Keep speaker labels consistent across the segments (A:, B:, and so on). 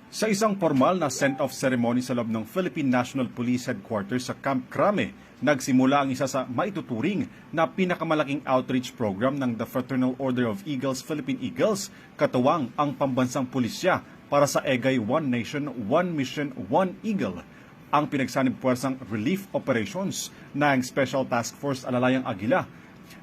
A: Sa isang formal na send-off ceremony sa loob ng Philippine National Police Headquarters sa Camp Crame, nagsimula ang isa sa maituturing na pinakamalaking outreach program ng The Fraternal Order of Eagles, Philippine Eagles, katuwang ang pambansang pulisya para sa EGAY One Nation, One Mission, One Eagle. Ang pinagsanib puwersang relief operations ng Special Task Force Alalayang Agila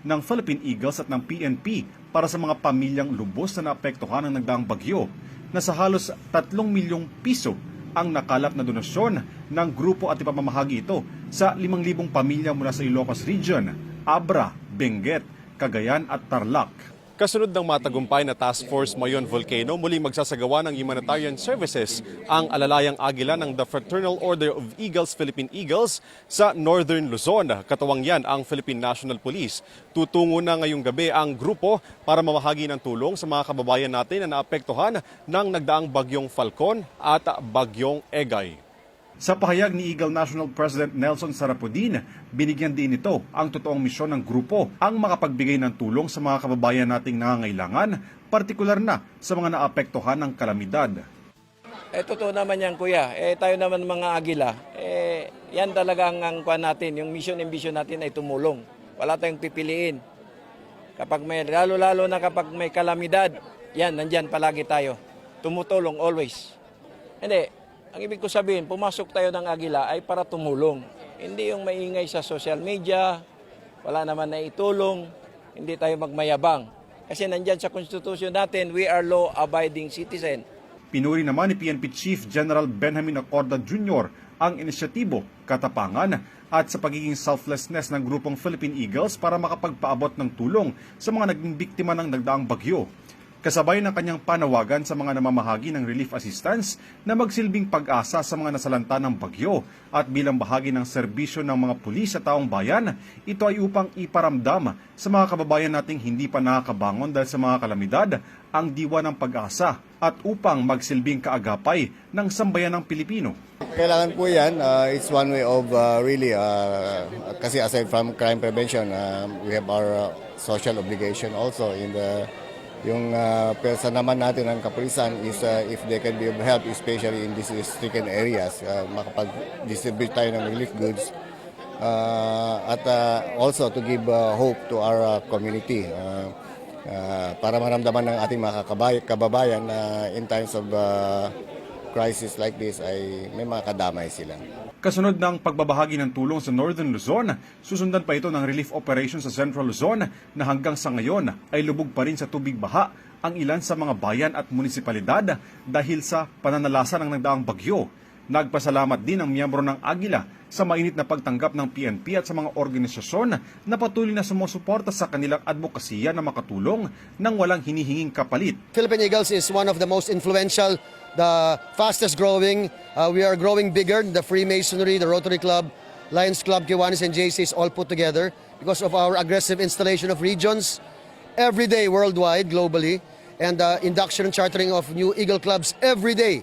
A: ng Philippine Eagles at ng PNP para sa mga pamilyang lubos na naapektuhan ng nagdaang bagyo, na sa halos 3 milyong piso ang nakalap na donasyon ng grupo at ipamamahagi ito sa 5,000 pamilya mula sa Ilocos Region, Abra, Benguet, Cagayan at Tarlac. Kasunod ng matagumpay na Task Force Mayon Volcano, muling magsasagawa ng humanitarian services ang Alalayang Agila ng The Fraternal Order of Eagles, Philippine Eagles sa Northern Luzon. Katuwang yan ang Philippine National Police. Tutungo na ngayong gabi ang grupo para mamahagi ng tulong sa mga kababayan natin na naapektuhan ng nagdaang bagyong Falcon at bagyong Egay. Sa pahayag ni Eagle National President Nelson Sarapudin, binigyan din ito ang totoong misyon ng grupo ang makapagbigay ng tulong sa mga kababayan nating nangangailangan, partikular na sa mga naapektuhan ng kalamidad.
B: Totoo naman yan, kuya. Tayo naman mga Agila, yan talaga ang kuha natin. Yung mission and vision natin ay tumulong. Wala tayong pipiliin. Kapag may, lalo-lalo na kapag may kalamidad, yan, nandyan palagi tayo. Tumutulong always. Hindi. Ang ibig ko sabihin, pumasok tayo ng Agila ay para tumulong. Hindi yung maingay sa social media, wala naman na itulong, hindi tayo magmayabang. Kasi nandyan sa konstitusyon natin, we are law-abiding citizen.
A: Pinuri naman ni PNP Chief General Benjamin Acorda Jr. ang inisyatibo, katapangan at sa pagiging selflessness ng grupong Philippine Eagles para makapagpaabot ng tulong sa mga naging biktima ng nagdaang bagyo. Kasabay ng kanyang panawagan sa mga namamahagi ng relief assistance na magsilbing pag-asa sa mga nasalanta ng bagyo at bilang bahagi ng serbisyo ng mga pulis sa taong bayan, ito ay upang iparamdam sa mga kababayan nating hindi pa nakakabangon dahil sa mga kalamidad ang diwa ng pag-asa at upang magsilbing kaagapay ng sambayan ng Pilipino.
C: Kailangan po yan, it's one way of really, kasi aside from crime prevention, we have our social obligation also in the yung persa naman natin ng kapulisan is if they can be of help, especially in these stricken areas, makapag-distribute tayo ng relief goods at also to give hope to our community para maramdaman ng ating mga kababayan na in times of crisis like this ay may mga kadamay sila.
A: Kasunod ng pagbabahagi ng tulong sa Northern Luzon, susundan pa ito ng relief operation sa Central Luzon na hanggang sa ngayon ay lubog pa rin sa tubig baha ang ilan sa mga bayan at munisipalidad dahil sa pananalasa ng nagdaang bagyo. Nagpasalamat din ang miyembro ng Agila sa mainit na pagtanggap ng PNP at sa mga organisasyon na patuloy na sumusuporta sa kanilang advokasya na makatulong nang walang hinihinging kapalit.
D: Philippine Eagles is one of the most influential, the fastest growing. We are growing bigger. The Freemasonry, the Rotary Club, Lions Club, Kiwanis, and JCs all put together because of our aggressive installation of regions every day worldwide, globally, and induction and chartering of new Eagle Clubs every day.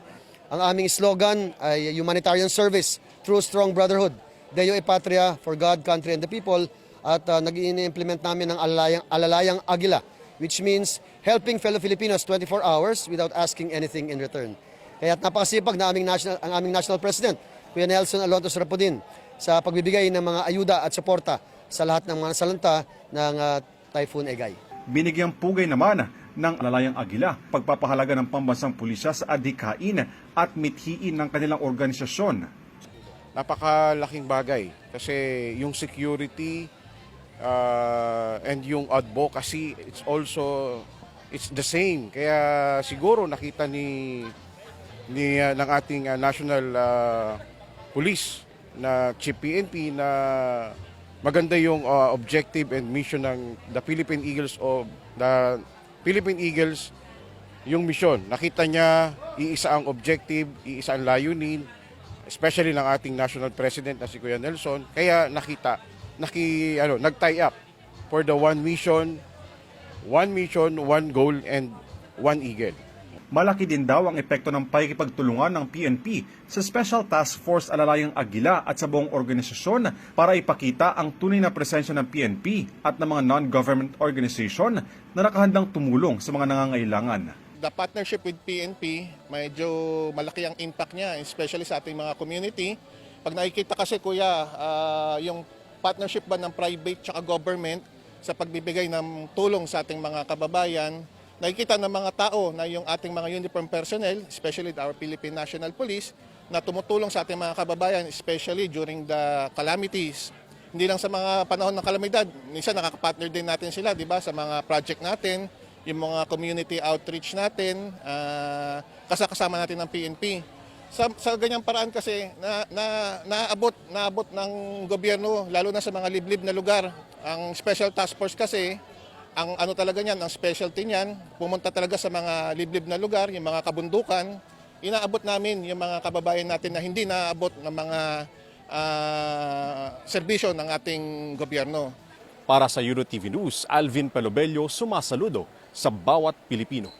D: Ang aming slogan ay humanitarian service through strong brotherhood. Deo e Patria, for God, country, and the people. At nag-i-implement namin ang Alalayang Agila, which means helping fellow Filipinos 24 hours without asking anything in return. Kaya napakasipag na ang aming National President, Kuya Nelson Alonto Sarapudin, sa pagbibigay ng mga ayuda at suporta sa lahat ng mga nasalanta ng Typhoon Egay.
A: Binigyang pugay naman ng Alalayang Agila pagpapahalaga ng pambansang pulisya sa adhikain at mithiin ng kanilang organisasyon.
E: Napakalaking bagay kasi yung security and yung advocacy, it's the same. Kaya siguro nakita ng ating national police na Chief PNP na maganda yung objective and mission ng the Philippine Eagles yung mission. Nakita niya iisa ang objective, iisa ang layunin, especially ng ating national president na si Kuya Nelson. Kaya nag-tie up for the one mission, one goal, and one eagle.
A: Malaki din daw ang epekto ng pakikipagtulungan ng PNP sa Special Task Force Alalayang Agila at sa buong organisasyon para ipakita ang tunay na presensya ng PNP at ng mga non-government organization na nakahandang tumulong sa mga nangangailangan.
F: the partnership with PNP, medyo malaki ang impact niya, especially sa ating mga community. Pag nakikita kasi kuya, yung partnership ba ng private at government sa pagbibigay ng tulong sa ating mga kababayan, nakikita ng mga tao na yung ating mga uniform personnel, especially our Philippine National Police, na tumutulong sa ating mga kababayan, especially during the calamities. Hindi lang sa mga panahon ng kalamidad, minsan nakakapartner din natin sila, di ba, sa mga project natin, yung mga community outreach natin, kasama natin ng PNP. Sa ganyang paraan kasi, naabot ng gobyerno, lalo na sa mga liblib na lugar. Ang Special Task Force kasi, ang ano talaga niyan, ang specialty niyan, pumunta talaga sa mga liblib na lugar, yung mga kabundukan, inaabot namin yung mga kababayan natin na hindi naabot ng mga serbisyo ng ating gobyerno.
A: Para sa EuroTV News, Alvin Pelobello sumasaludo sa bawat Pilipino.